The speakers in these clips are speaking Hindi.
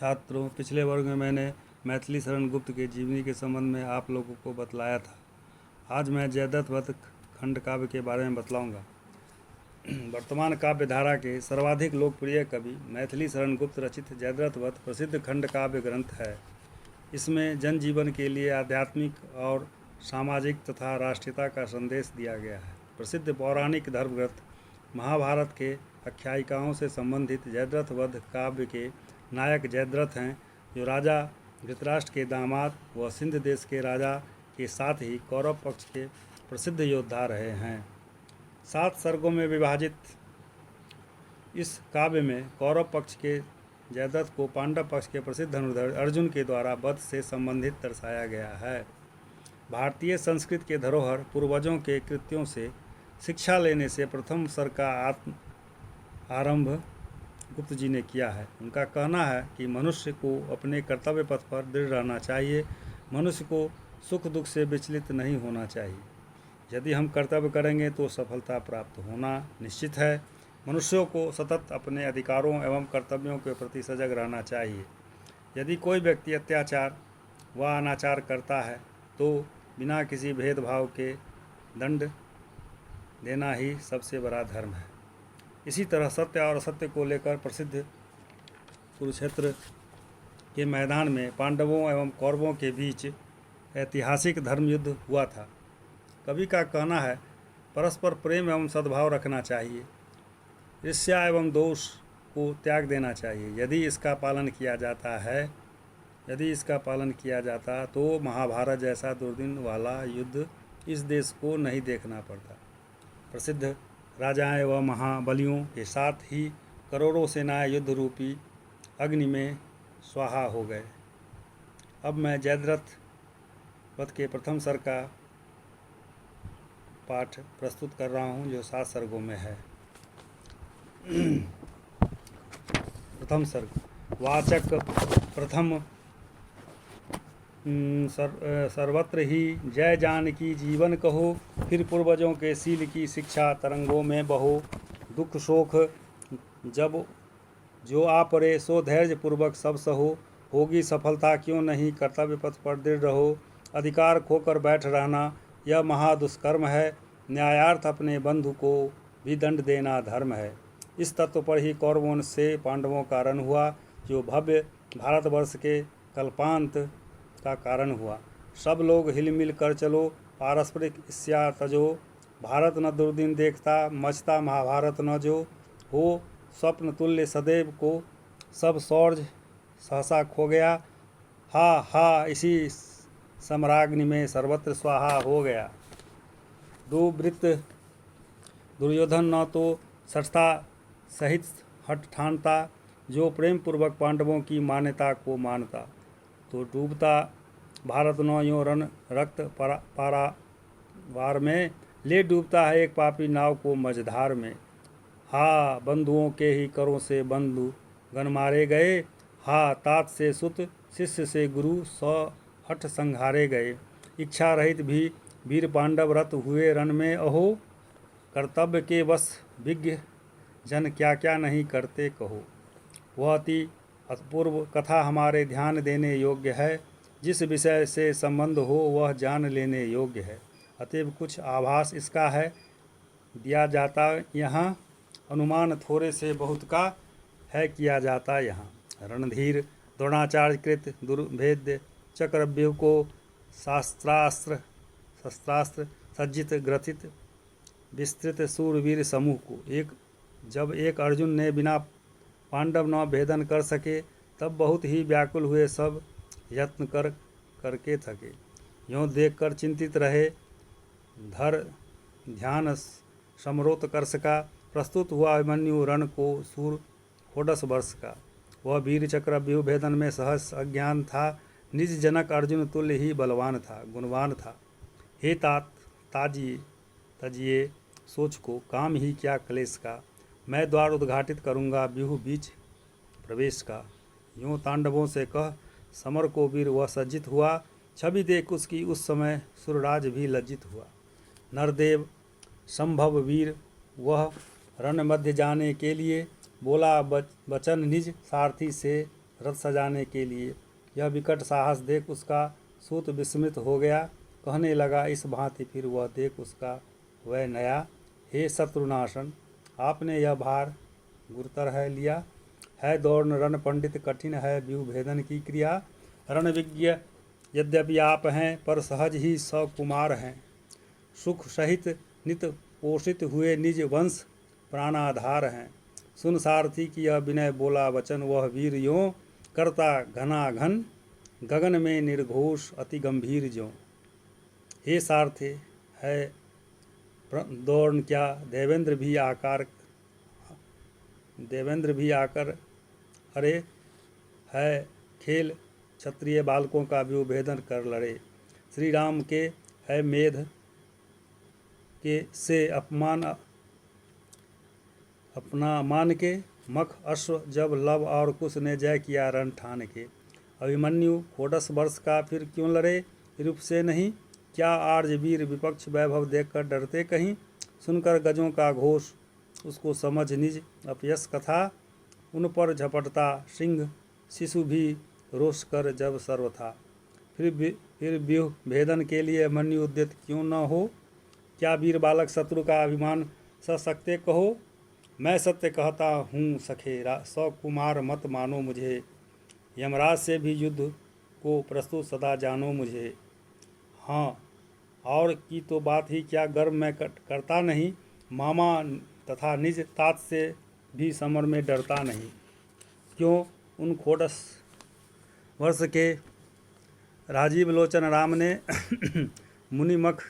छात्रों, पिछले वर्ग में मैंने मैथिली शरण गुप्त के जीवनी के संबंध में आप लोगों को बतलाया था। आज मैं जयद्रथ वध खंड काव्य के बारे में बतलाऊंगा। वर्तमान काव्य धारा के सर्वाधिक लोकप्रिय कवि मैथिली शरण गुप्त रचित जयद्रथ वध प्रसिद्ध खंड काव्य ग्रंथ है। इसमें जनजीवन के लिए आध्यात्मिक और सामाजिक तथा राष्ट्रीयता का संदेश दिया गया है। प्रसिद्ध पौराणिक धर्मग्रंथ महाभारत के आख्यायिकाओं से संबंधित जयद्रथ वध काव्य के नायक जयद्रथ हैं, जो राजा धृतराष्ट्र के दामाद व सिंध देश के राजा के साथ ही कौरव पक्ष के प्रसिद्ध योद्धा रहे हैं। 7 सर्गों में विभाजित इस काव्य में कौरव पक्ष के जयद्रथ को पांडव पक्ष के प्रसिद्ध धनुर्धर अर्जुन के द्वारा वध से संबंधित दर्शाया गया है। भारतीय संस्कृति के धरोहर पूर्वजों के कृत्यों से शिक्षा लेने से प्रथम सर्ग का आरंभ गुप्त जी ने किया है। उनका कहना है कि मनुष्य को अपने कर्तव्य पथ पर दृढ़ रहना चाहिए। मनुष्य को सुख दुख से विचलित नहीं होना चाहिए। यदि हम कर्तव्य करेंगे तो सफलता प्राप्त होना निश्चित है। मनुष्यों को सतत अपने अधिकारों एवं कर्तव्यों के प्रति सजग रहना चाहिए। यदि कोई व्यक्ति अत्याचार व अनाचार करता है तो बिना किसी भेदभाव के दंड देना ही सबसे बड़ा धर्म है। इसी तरह सत्य और असत्य को लेकर प्रसिद्ध कुरुक्षेत्र के मैदान में पांडवों एवं कौरवों के बीच ऐतिहासिक धर्मयुद्ध हुआ था। कवि का कहना है, परस्पर प्रेम एवं सद्भाव रखना चाहिए। ईर्ष्या एवं दोष को त्याग देना चाहिए। यदि इसका पालन किया जाता तो महाभारत जैसा दुर्दिन वाला युद्ध इस देश को नहीं देखना पड़ता। प्रसिद्ध राजाएं व महाबलियों के साथ ही करोड़ों सेनाएं युद्ध रूपी अग्नि में स्वाहा हो गए। अब मैं जयद्रथ वध के प्रथम सर्ग का पाठ प्रस्तुत कर रहा हूं, जो 7 सर्गों में है। प्रथम सर्ग। वाचक प्रथम सर्वत्र ही जय जानकी जीवन कहो, फिर पूर्वजों के सील की शिक्षा तरंगों में बहो। दुख शोक जब जो आ पड़े सो धैर्य पूर्वक सब सहो। होगी सफलता क्यों नहीं कर्तव्य पथ पर दृढ़ रहो। अधिकार खोकर बैठ रहना यह महादुष्कर्म है। न्यायार्थ अपने बंधु को भी दंड देना धर्म है। इस तत्व पर ही कौरवों से पांडवों का रण हुआ, जो भव्य भारतवर्ष के कल्पांत का कारण हुआ। सब लोग हिल मिल कर चलो, पारस्परिक ईर्ष्या तजो। भारत न दुर्दिन देखता, मचता महाभारत न जो। हो स्वप्न तुल्य सदैव को, सब शौर्य सहसा खो गया। हा हा इसी सम्राग्नि में सर्वत्र स्वाहा हो गया। दुर्वृत्त दुर्योधन न तो सठता सहित हट ठानता, जो प्रेम पूर्वक पांडवों की मान्यता को मानता। तो डूबता भारत न यों रण रक्त पारावार में, ले डूबता है एक पापी नाव को मझधार में। हा बंधुओं के ही करों से बंधु गण मारे गए। हा तात से सुत शिष्य से गुरु 100 हठ संहारे गए। इच्छा रहित भी वीर पांडव रत हुए रण में अहो। कर्तव्य के वश विज्ञ जन क्या क्या नहीं करते कहो। वह अति अपूर्व कथा हमारे ध्यान देने योग्य है। जिस विषय से संबंध हो वह जान लेने योग्य है। अतएव कुछ आभास इसका है दिया जाता यहाँ। अनुमान थोड़े से बहुत का है किया जाता यहाँ। रणधीर द्रोणाचार्य कृत दुर्भेद्य चक्रव्यूह को शस्त्रास्त्र सज्जित ग्रथित विस्तृत सूरवीर समूह को जब एक अर्जुन ने बिना पांडव न भेदन कर सके, तब बहुत ही व्याकुल हुए। सब यत्न करके थके। यों देखकर चिंतित रहे। धर ध्यान समरोत कर सका। प्रस्तुत हुआ अभिमन्यु रण को सूर होडस वर्ष का। वह वीर चक्रव्यूह भेदन में सहज अज्ञान था। निज जनक अर्जुन तुल्य ही बलवान था, गुणवान था। हे तात तजिए सोच को, काम ही क्या क्लेश का। मैं द्वार उद्घाटित करूँगा व्यूह बीच प्रवेश का। यूँ तांडवों से कह समर को वीर वह सज्जित हुआ। छवि देख उसकी उस समय सुरराज भी लज्जित हुआ। नरदेव संभव वीर वह रण मध्य जाने के लिए, बोला वचन निज सारथी से रथ सजाने के लिए। यह विकट साहस देख उसका सूत विस्मित हो गया, कहने लगा इस भांति फिर वह देख उसका वह नया। हे शत्रुनाशन, आपने यह भार गुरुतर है लिया है। दौड़ रण पंडित कठिन है व्यूह भेदन की क्रिया। रणविज्ञ यद्यपि आप हैं पर सहज ही सकुमार हैं। सुख सहित नित पोषित हुए निज वंश प्राणाधार हैं। सुन सारथी की यह विनय बोला वचन, वह वीर यों करता घनाघन गगन में निर्घोष अति गंभीर ज्यों। हे सारथे है दौड़ क्या देवेंद्र भी आकर अरे है खेल क्षत्रिय बालकों का व्यूह भेदन कर लड़े। श्री राम के है मेध के से अपना मान के। मख अश्व जब लव और कुश ने जय किया रण ठान के। अभिमन्यु खोडस वर्ष का फिर क्यों लड़े रूप से नहीं। क्या आर्य वीर विपक्ष वैभव देखकर डरते कहीं। सुनकर गजों का घोष उसको समझ निज अपयस कथा। उन पर झपटता सिंह शिशु भी रोष कर जब सर्व था। फिर व्यूह भेदन के लिए मन्यु उद्यत क्यों न हो। क्या वीर बालक शत्रु का अभिमान सह सकते कहो। मैं सत्य कहता हूँ सखे सकुमार मत मानो मुझे। यमराज से भी युद्ध को प्रस्तुत सदा जानो मुझे। हाँ और की तो बात ही क्या गर्व मैं करता नहीं। मामा तथा निज तात से भी समर में डरता नहीं। क्यों उन खोडस वर्ष के राजीव लोचन राम ने मुनिमख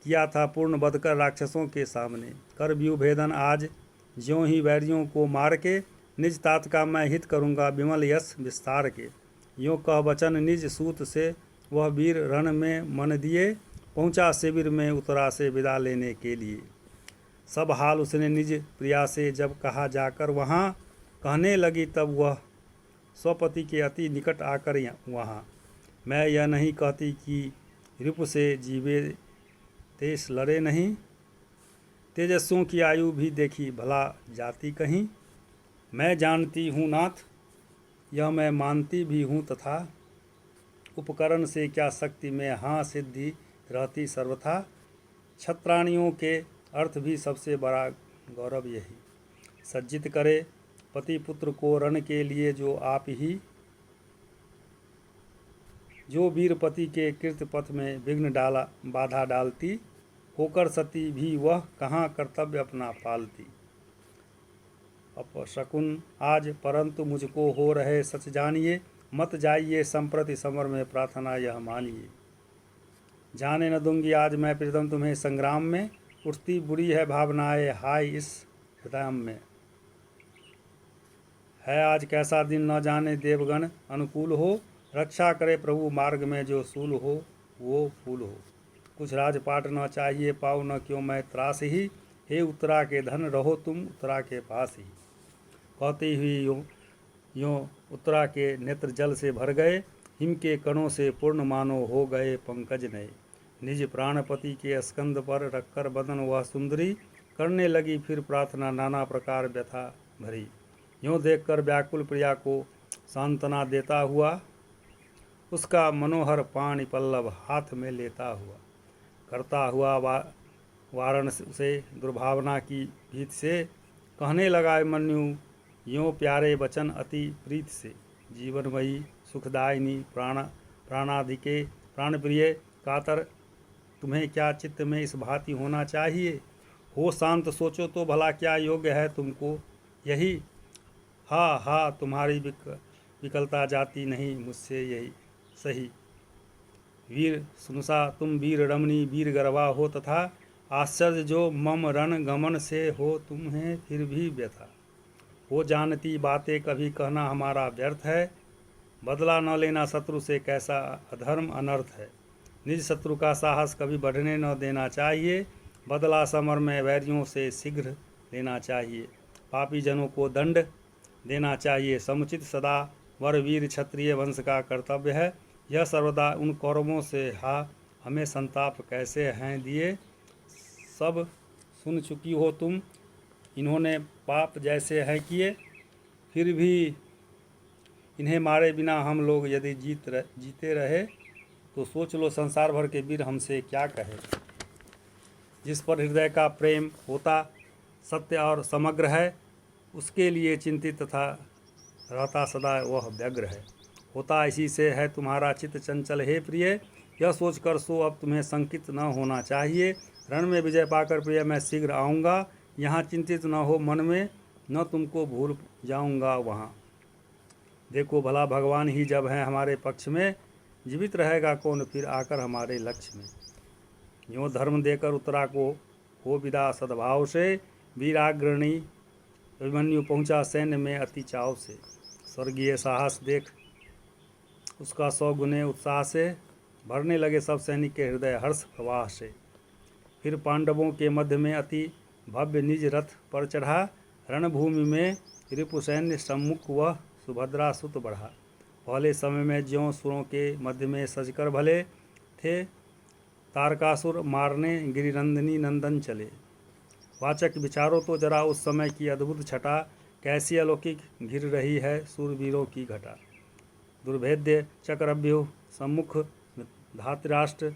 किया था पूर्ण बध कर राक्षसों के सामने। कर व्यूह भेदन आज ज्यों ही वैरियों को मार के। निज तात का मैं हित करूँगा विमल यश विस्तार के। यों कह वचन निज सूत से वह वीर रण में मन दिए। पहुँचा शिविर में उतरा से विदा लेने के लिए। सब हाल उसने निज प्रिया से जब कहा जाकर वहाँ। कहने लगी तब वह स्वपति के अति निकट आकर वहाँ। मैं यह नहीं कहती कि रिपु से जीवे तेज लड़े नहीं। तेजस्वियों की आयु भी देखी भला जाती कहीं। मैं जानती हूँ नाथ यह मैं मानती भी हूँ तथा। उपकरण से क्या शक्ति में हाँ सिद्धि रहती सर्वथा। क्षत्राणियों के अर्थ भी सबसे बड़ा गौरव यही। सज्जित करे पति पुत्र को रण के लिए जो आप ही। जो वीर पति के कृत पथ में विघ्न डाला बाधा डालती। होकर सती भी वह कहाँ कर्तव्य अपना पालती। अपशकुन आज परंतु मुझको हो रहे सच जानिए। मत जाइए संप्रति समर में प्रार्थना यह मानिए। जाने न दूंगी आज मैं प्रीतम तुम्हें संग्राम में। उठती बुरी है भावनाएं हाय इस हृदय में। है आज कैसा दिन न जाने देवगण अनुकूल हो। रक्षा करे प्रभु मार्ग में जो सूल हो वो फूल हो। कुछ राजपाट न चाहिए पाओ न क्यों मैं त्रास ही। हे उत्तरा के धन रहो तुम उत्तरा के पास ही। कहती हुई यों उत्तरा के नेत्र जल से भर गए। हिम के कणों से पूर्ण मानो हो गए पंकज नए। निज प्राणपति के स्कंद पर रखकर बदन वह सुंदरी। करने लगी फिर प्रार्थना नाना प्रकार व्यथा भरी। यों देखकर व्याकुल प्रिया को सांत्वना देता हुआ। उसका मनोहर पाणि पल्लव हाथ में लेता हुआ। करता हुआ वारण से दुर्भावना की भीत से। कहने लगा मन्यु यों प्यारे वचन अति प्रीत से। जीवनमयी सुखदायिनी प्राणाधिके प्राणप्रिय कातर। तुम्हें क्या चित्त में इस भांति होना चाहिए। हो शांत सोचो तो भला क्या योग्य है तुमको यही। हा तुम्हारी विकलता जाती नहीं मुझसे यही सही। वीर सुनसा तुम वीर रमणी वीर गर्वा हो तथा। आश्चर्य जो मम रण गमन से हो तुम्हें फिर भी व्यथा। हो जानती बातें कभी कहना हमारा व्यर्थ है। बदला न लेना शत्रु से कैसा अधर्म अनर्थ है। निज शत्रु का साहस कभी बढ़ने न देना चाहिए। बदला समर में वैरियों से शीघ्र लेना चाहिए। पापी जनों को दंड देना चाहिए समुचित सदा। वर वीर क्षत्रिय वंश का कर्तव्य है यह सर्वदा। उन कौरवों से हमें संताप कैसे हैं दिए। सब सुन चुकी हो तुम इन्होंने पाप जैसे हैं किए। फिर भी इन्हें मारे बिना हम लोग यदि जीते रहे तो सोच लो संसार भर के वीर हमसे क्या कहे। जिस पर हृदय का प्रेम होता सत्य और समग्र है, उसके लिए चिंतित तथा रहता सदा वह व्यग्र है। होता इसी से है तुम्हारा चित्त चंचल हे प्रिय, यह सोचकर सो अब तुम्हें संकित न होना चाहिए। रण में विजय पाकर प्रिय मैं शीघ्र आऊँगा, यहाँ चिंतित न हो मन में, न तुमको भूल जाऊँगा वहाँ। देखो भला भगवान ही जब हैं हमारे पक्ष में, जीवित रहेगा कौन फिर आकर हमारे लक्ष्य में। यूँ धर्म देकर उत्तरा को हो विदा सद्भाव से, वीराग्रणी अभिमन्यु पहुँचा सैन्य में अति चाव से। स्वर्गीय साहस देख उसका 100 गुने उत्साह से, भरने लगे सब सैनिक के हृदय हर्ष प्रवाह से। फिर पांडवों के मध्य में अति भव्य निज रथ पर चढ़ा, रणभूमि में रिपु सैन्य सम्मुख वह सुभद्रा सुत बढ़ा। पहले समय में ज्यों सुरों के मध्य में सजकर भले थे, तारकासुर मारने गिरिनंदिनी नंदन चले। वाचक विचारो तो जरा उस समय की अद्भुत छटा, कैसी अलौकिक घिर रही है सूरवीरों की घटा। दुर्भेद्य चक्रव्यूह सम्मुख धातराष्ट्र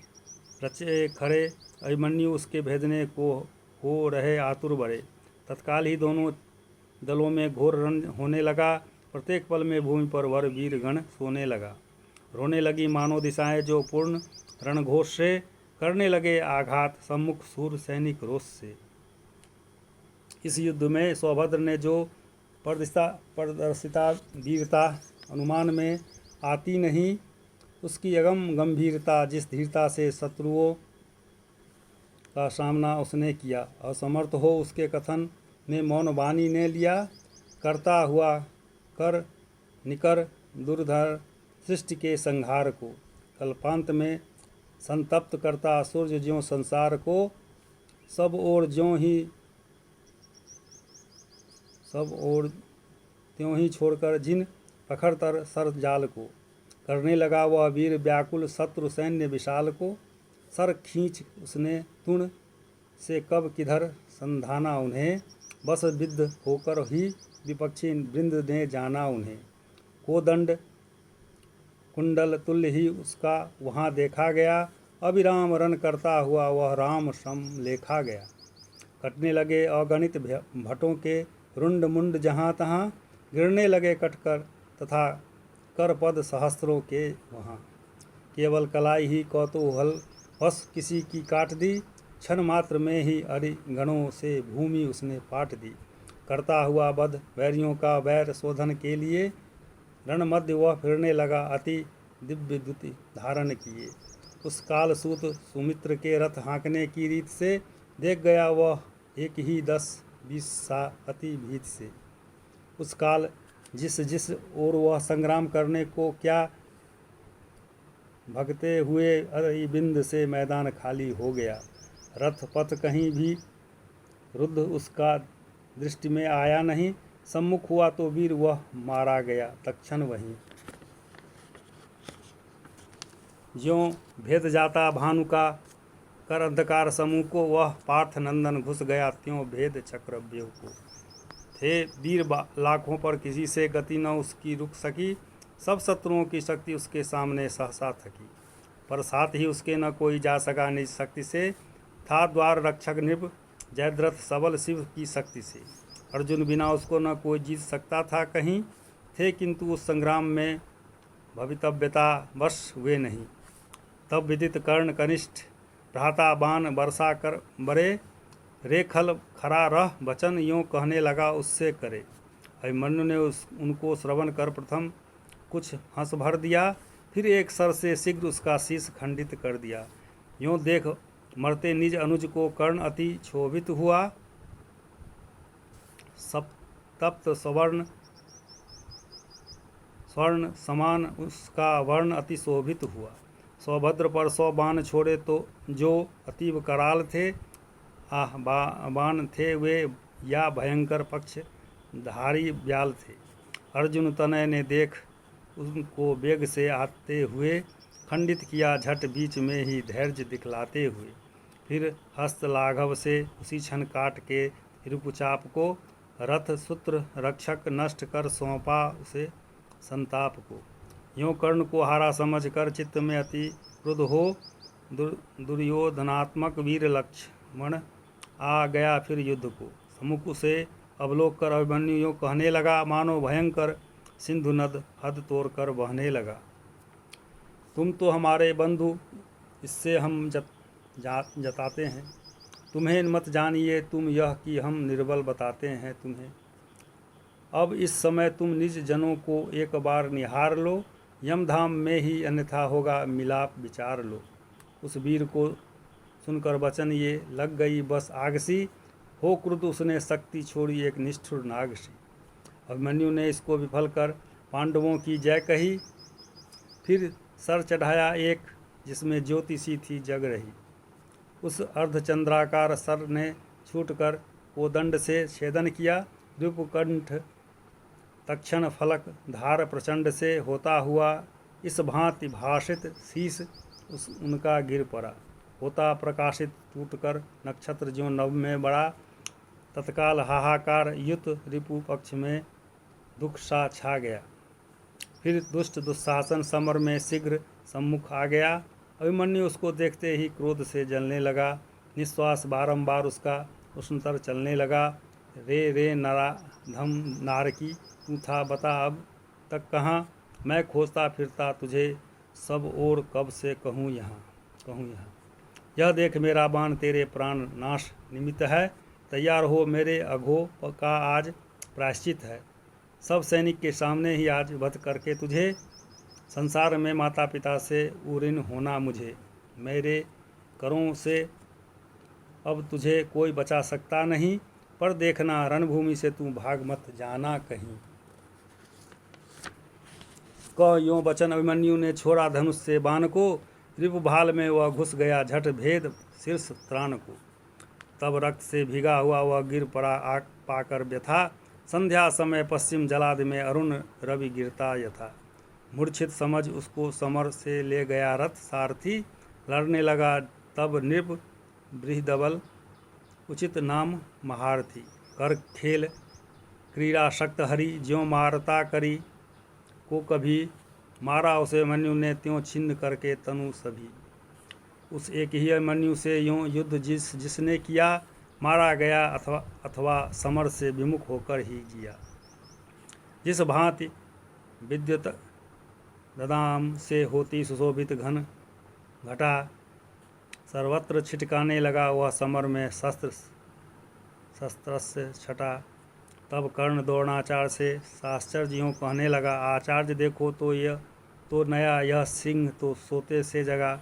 रचे खड़े, अभिमन्यु उसके भेदने को हो रहे आतुर बड़े। तत्काल ही दोनों दलों में घोर रण होने लगा, प्रत्येक पल में भूमि पर वर वीर गण सोने लगा। रोने लगी मानो दिशाएं जो पूर्ण रणघोष से, करने लगे आघात सम्मुख सूर सैनिक रोष से। इस युद्ध में सौभद्र ने जो प्रदर्शिता वीरता अनुमान में आती नहीं, उसकी अगम गंभीरता, जिस धीरता से शत्रुओं का सामना उसने किया, असमर्थ हो उसके कथन में मौन वाणी ने लिया। करता हुआ कर निकर दुर्धर सृष्टि के संहार को, कल्पांत में संतप्त करता सूर्य ज्यों संसार को। सब ओर त्यों ही छोड़कर जिन पखड़तर सर जाल को, करने लगा वह वीर व्याकुल शत्रु सैन्य विशाल को। सर खींच उसने तुण से कब किधर संधाना उन्हें, बस विद्ध होकर ही विपक्षी वृंद ने जाना उन्हें। कोदंड कुंडल तुल्य ही उसका वहाँ देखा गया, अविराम रन करता हुआ वह राम सम लेखा गया। कटने लगे अगणित भटों के रुंड मुंड जहाँ तहाँ, गिरने लगे कटकर तथा कर पद सहस्त्रों के वहाँ। केवल कलाई ही कौतूहल वश किसी की काट दी, क्षण मात्र में ही अरि गणों से भूमि उसने पाट दी। करता हुआ वध वैरियों का वैर शोधन के लिए, रण मध्य वह फिरने लगा अति दिव्य द्युति धारण किए। उस काल सूत सुमित्र के रथ हाँकने की रीत से, देख गया वह एक ही 10-20 सा अति भीत से। उस काल जिस ओर वह संग्राम करने को क्या, भगते हुए अरिबिंद से मैदान खाली हो गया। रथ पथ कहीं भी रुद्ध उसका दृष्टि में आया नहीं, सम्मुख हुआ तो वीर वह मारा गया तत्क्षण वहीं। ज्यों भेद जाता भानु का कर अंधकार समूह को, वह पार्थ नंदन घुस गया त्यों भेद चक्रव्यूह को। थे वीर लाखों पर किसी से गति न उसकी रुक सकी, सब शत्रुओं की शक्ति उसके सामने सहसा थकी। पर साथ ही उसके न कोई जा सका निज शक्ति से, था द्वार रक्षक नृप जयद्रथ सबल शिव की शक्ति से। अर्जुन बिना उसको न कोई जीत सकता था कहीं, थे किंतु उस संग्राम में भवितव्यता वश हुए नहीं। तब विदित कर्ण कनिष्ठ भ्राता बाण बरसा कर बरे, रेखल खरा रह वचन यूँ कहने लगा उससे करे। अभिमन्यु ने उनको श्रवण कर प्रथम कुछ हंस भर दिया, फिर एक सर से शीघ्र उसका शीश खंडित कर दिया। यूँ देख मरते निज अनुज को कर्ण अति क्षोभित हुआ, सप्तप्त स्वर्ण समान उसका वर्ण अति शोभित हुआ। सौभद्र पर 100 बाण छोड़े तो जो अतीव कराल थे, आह बाण थे वे या भयंकर पक्ष धारी ब्याल थे। अर्जुन तनय ने देख उनको वेग से आते हुए, खंडित किया झट बीच में ही धैर्य दिखलाते हुए। फिर हस्त लाघव से उसी क्षण काट के रिपुचाप को, रथ सूत्र रक्षक नष्ट कर सौंपा उसे संताप को। यों कर्ण को हारा समझ कर चित्त में अति क्रुद्ध हो दुर्योधनात्मक वीर लक्ष्मण आ गया फिर युद्ध को। सम्मुख से अवलोक कर अभिमन्यु यों कहने लगा, मानो भयंकर सिंधु नद हद तोड़ कर बहने लगा। तुम तो हमारे बंधु, इससे हम जताते हैं। तुम्हें मत जानिए तुम यह कि हम निर्बल बताते हैं तुम्हें। अब इस समय तुम निज जनों को एक बार निहार लो, यमधाम में ही अन्यथा होगा मिलाप विचार लो। उस वीर को सुनकर वचन ये लग गई बस आग सी, हो क्रुद्ध उसने शक्ति छोड़ी एक निष्ठुर नाग सी। अभिमन्यु ने इसको विफल कर पांडवों की जय कही, फिर सर चढ़ाया एक जिसमें ज्योति सी थी जग रही। उस अर्धचंद्राकार सर ने छूटकर कोदंड से छेदन किया, द्विपकंठ तक्षण फलक धार प्रचंड से होता हुआ इस भांति भाषित शीश उनका गिर पड़ा। होता प्रकाशित टूटकर नक्षत्र ज्यों नभ में बड़ा, तत्काल हाहाकार युत रिपु पक्ष में दुख सा छा गया। फिर दुष्ट दुस्शासन समर में शीघ्र सम्मुख आ गया। अभिमन्यु उसको देखते ही क्रोध से जलने लगा, निश्वास बारंबार उसका उष्णतर चलने लगा। रे नराधम नारकी, तू था बता अब तक कहाँ, मैं खोजता फिरता तुझे सब और कब से कहूँ यहाँ। यह देख मेरा बाण तेरे प्राण नाश निमित्त है, तैयार हो मेरे अघो का आज प्रायश्चित है। सब सैनिक के सामने ही आज वध करके तुझे, संसार में माता पिता से ऊऋण होना मुझे। मेरे करों से अब तुझे कोई बचा सकता नहीं, पर देखना रणभूमि से तू भाग मत जाना कहीं। कह यों वचन अभिमन्यु ने छोड़ा धनुष से बाण को, रिपुभाल में वह घुस गया झट भेद शीर्ष त्राण को। तब रक्त से भीगा हुआ वह गिर पड़ा आग पाकर व्यथा, संध्या समय पश्चिम जलाद में अरुण रवि गिरता यथा। मूर्छित समझ उसको समर से ले गया रथ सारथी, लड़ने लगा तब नृप बृहदबल उचित नाम महारथी। कर खेल क्रीड़ा शक्त हरि, ज्यों मारता करी को कभी, मारा उसे अभिमन्यु ने त्यों छिन्न करके तनु सभी। उस एक ही अभिमन्यु से यूं युद्ध जिसने किया, मारा गया अथवा समर से विमुख होकर ही जिया। जिस भांति विद्युत ददाम से होती सुशोभित घन घटा, सर्वत्र छिटकाने लगा वह समर में शस्त्र से छटा। तब कर्ण द्रोणाचार्य से शास्त्रज्ञ यूं कहने लगा, आचार्य देखो तो नया यह सिंह तो सोते से जगा।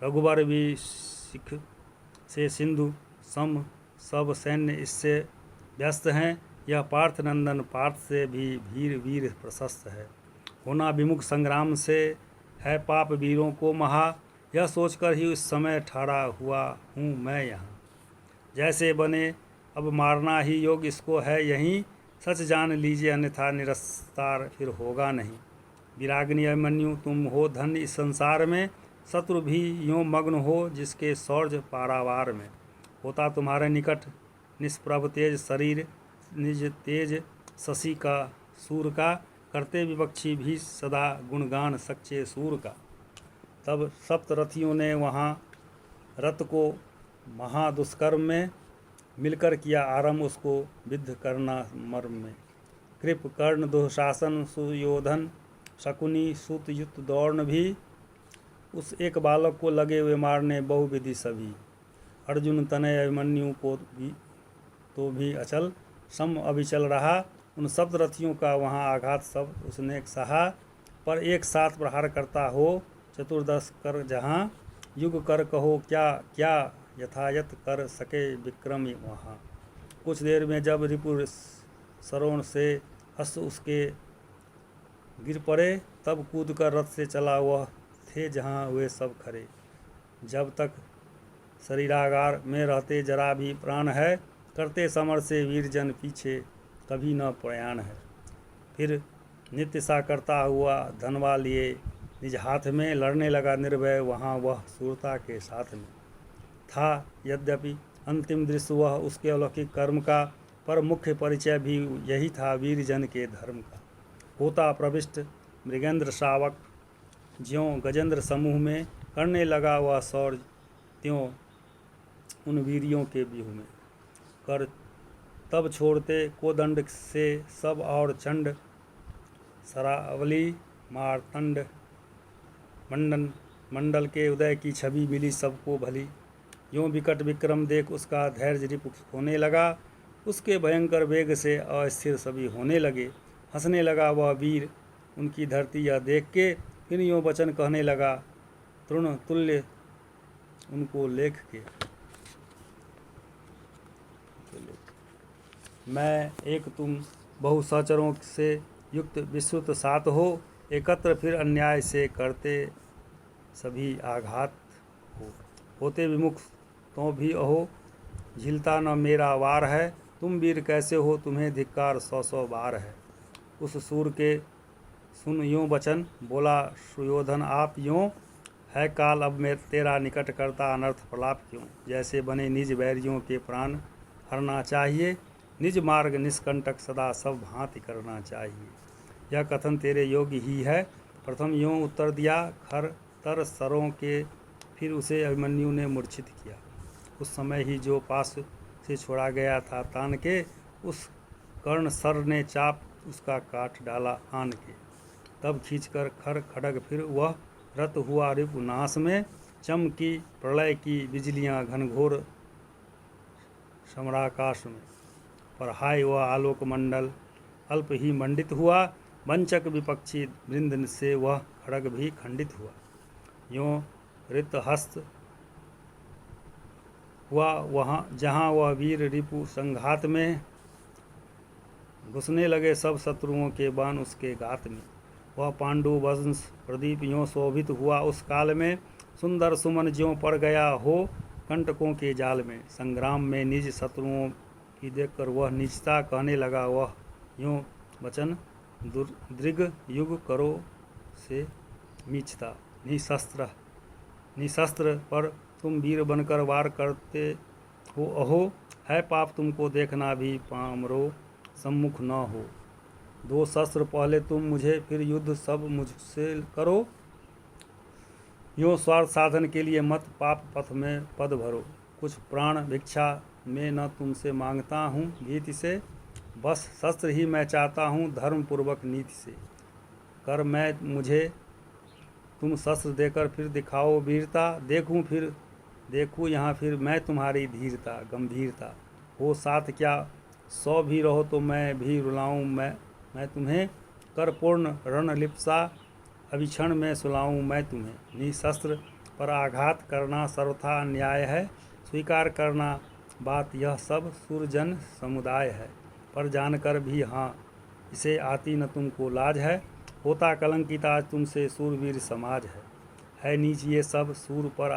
रघुबर भी सिख से सिंधु सम सब सैन्य इससे व्यस्त हैं, यह पार्थ नंदन पार्थ से भी वीर प्रशस्त है। होना विमुख संग्राम से है पाप वीरों को महा, यह सोचकर ही उस समय ठाड़ा हुआ हूँ मैं यहाँ। जैसे बने अब मारना ही योग इसको है यहीं, सच जान लीजिए अन्यथा निरस्तार फिर होगा नहीं। विरागिनी अभिमन्यु तुम हो धन्य इस संसार में, शत्रु भी यों मग्न हो जिसके शौर्य पारावार में। होता तुम्हारे निकट निष्प्रभ तेज शरीर, निज तेज शशि का सूर का, करते विपक्षी भी सदा गुणगान सच्चे सूर का। तब सप्तरथियों ने वहाँ रथ को महादुष्कर्म में मिलकर किया आरंभ, उसको विद्ध करना मर्म में। कृप कर्ण दुशासन सुयोधन शकुनी सुत युत दौड़न भी, उस एक बालक को लगे हुए मारने बहुविधि सभी। अर्जुन तनय अभिमन्यु को भी अचल सम अविचल रहा, उन सप्तरथियों का वहाँ आघात सब उसने सहा। पर एक साथ प्रहार करता हो चतुर्दश कर जहाँ, युग कर कहो क्या क्या यथायथ कर सके विक्रम वहाँ। कुछ देर में जब रिपु सरोण से हस्त उसके गिर पड़े, तब कूद कर रथ से चला वह थे जहाँ हुए सब खड़े। जब तक शरीरागार में रहते जरा भी प्राण है, करते समर से वीरजन पीछे कभी न प्रयाण है। फिर नित्य सा करता हुआ धनवा लिए निज हाथ में, लड़ने लगा निर्भय वहाँ वह सूरता के साथ में। था यद्यपि अंतिम दृश्य वह उसके अलौकिक कर्म का, पर मुख्य परिचय भी यही था वीरजन के धर्म का। होता प्रविष्ट मृगेंद्र शावक, ज्यों गजेंद्र समूह में करने लगा वह शौर्य, त्यों उन वीरियों के व्यूह में। कर तब छोड़ते कोदंड से सब और चंड, सरावली मारतंड मंडल के उदय की छवि मिली सबको भली। यूं विकट विक्रम देख उसका धैर्य रिपु होने लगा, उसके भयंकर वेग से अस्थिर सभी होने लगे। हंसने लगा वह वीर उनकी धरती यह देख के, फिर यूं वचन कहने लगा तृण तुल्य उनको लेख के। मैं एक तुम बहु सहचरों से युक्त विस्तृत सात हो, एकत्र फिर अन्याय से करते सभी आघात हो। होते विमुख तो भी अहो, झिलता न मेरा वार है, तुम वीर कैसे हो तुम्हें धिक्कार 100 बार है। उस सूर के सुन यूं वचन बोला सुयोधन आप यूं, है काल अब मैं तेरा निकट करता अनर्थ प्रलाप क्यों। जैसे बने निज बैरियों के प्राण हरना चाहिए, निज मार्ग निष्कंटक सदा सब भांति करना चाहिए। यह कथन तेरे योग्य ही है। प्रथम यूं उत्तर दिया खर तर सरों के, फिर उसे अभिमन्यु ने मूर्छित किया। उस समय ही जो पास से छोड़ा गया था तान के, उस कर्ण सर ने चाप उसका काट डाला आन के। तब खींचकर खर खड़ग फिर वह रत हुआ रिपु नाश में, चमकी प्रलय की बिजलियां घनघोर समराकाश में। पर हाय वह आलोक मंडल अल्प ही मंडित हुआ, वंचक विपक्षी वृंद से वह खड़ग भी खंडित हुआ। यूं ऋतहस्त हुआ वहाँ जहाँ वह वीर रिपु संघात में, घुसने लगे सब शत्रुओं के बाण उसके गात में। वह पांडु वंश प्रदीप यूं शोभित हुआ उस काल में, सुंदर सुमन ज्यों पड़ गया हो कंटकों के जाल में। संग्राम में निज शत्रुओं की देखकर वह नीचता कहने लगा वह यूं वचन, दृग युग करो से मीचता। निशस्त्र पर तुम वीर बनकर वार करते हो अहो, है पाप तुमको देखना भी पामरो सम्मुख न हो। दो शस्त्र पहले तुम मुझे फिर युद्ध सब मुझसे करो, यूं स्वार्थ साधन के लिए मत पाप पथ में पद भरो। कुछ प्राण भिक्षा में न तुमसे मांगता हूँ भीति से, बस शस्त्र ही मैं चाहता हूँ धर्म पूर्वक नीति से। कर मैं मुझे तुम शस्त्र देकर फिर दिखाओ वीरता, देखूँ यहाँ फिर मैं तुम्हारी धीरता गंभीरता। हो साथ क्या 100 भी रहो तो मैं भी रुलाऊँ मैं तुम्हें, कर पूर्ण रणलिप्सा अभिक्षण में सुलाऊँ मैं तुम्हें। निशस्त्र पर आघात करना सर्वथा अन्याय है, स्वीकार करना बात यह सब सुरजन समुदाय है। पर जानकर भी हाँ इसे आती न तुमको लाज है, होता कलंकित आज तुमसे सूरवीर समाज है नीच ये सब सूर पर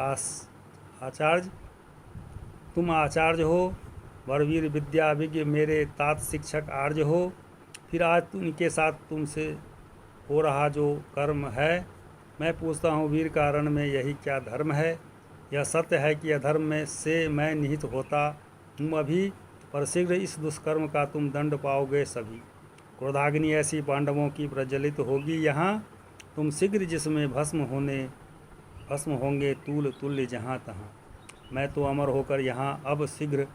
आचार्य। तुम आचार्य हो वरवीर विद्या विज्ञ मेरे तात शिक्षक आर्य हो, फिर आज उनके साथ तुमसे हो रहा जो कर्म है। मैं पूछता हूँ वीर का रण में यही क्या धर्म है। यह सत्य है कि अधर्म में से मैं निहित होता हूँ अभी, पर शीघ्र इस दुष्कर्म का तुम दंड पाओगे सभी। क्रोधाग्नि ऐसी पांडवों की प्रज्वलित होगी यहाँ, तुम शीघ्र जिसमें भस्म होंगे तूल तुल्य जहाँ तहाँ। मैं तो अमर होकर यहाँ अब शीघ्र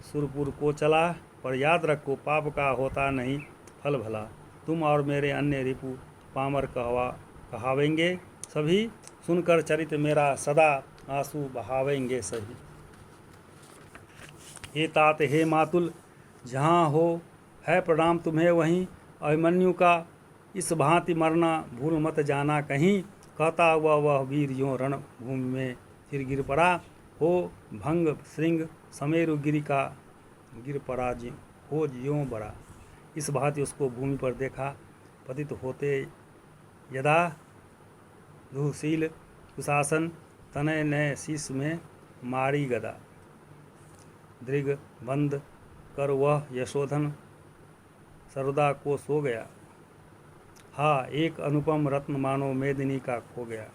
सुरपुर को चला, पर याद रखो पाप का होता नहीं फल भला। तुम और मेरे अन्य रिपु पामर कहावेंगे सभी, सुनकर चरित मेरा सदा आंसू बहावेंगे सभी। हे तात हे मातुल जहाँ हो है प्रणाम तुम्हें वहीं, अभिमन्यु का इस भांति मरना भूल मत जाना कहीं। कहता हुआ वह वीर यों रण भूमि में फिर गिर पड़ा, हो भंग श्रृंग समेरु गिरि का गिर पड़ा हो ज्यों बड़ा। इस भांति उसको भूमि पर देखा पतित होते यदा, दुःशील कुशासन तनय ने शीश में मारी गदा। दृग बंद कर वह यशोधन सरोदा को सो गया, हा एक अनुपम रत्न मानो मेदिनी का खो गया।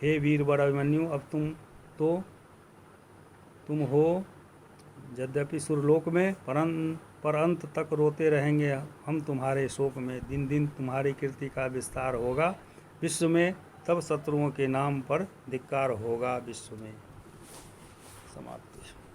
हे वीर वर अभिमन्यु अब तुम हो यद्यपि सुरलोक में, पर अंत तक रोते रहेंगे हम तुम्हारे शोक में। दिन दिन तुम्हारी कीर्ति का विस्तार होगा विश्व में, तब शत्रुओं के नाम पर धिक्कार होगा विश्व में। समाप्ति।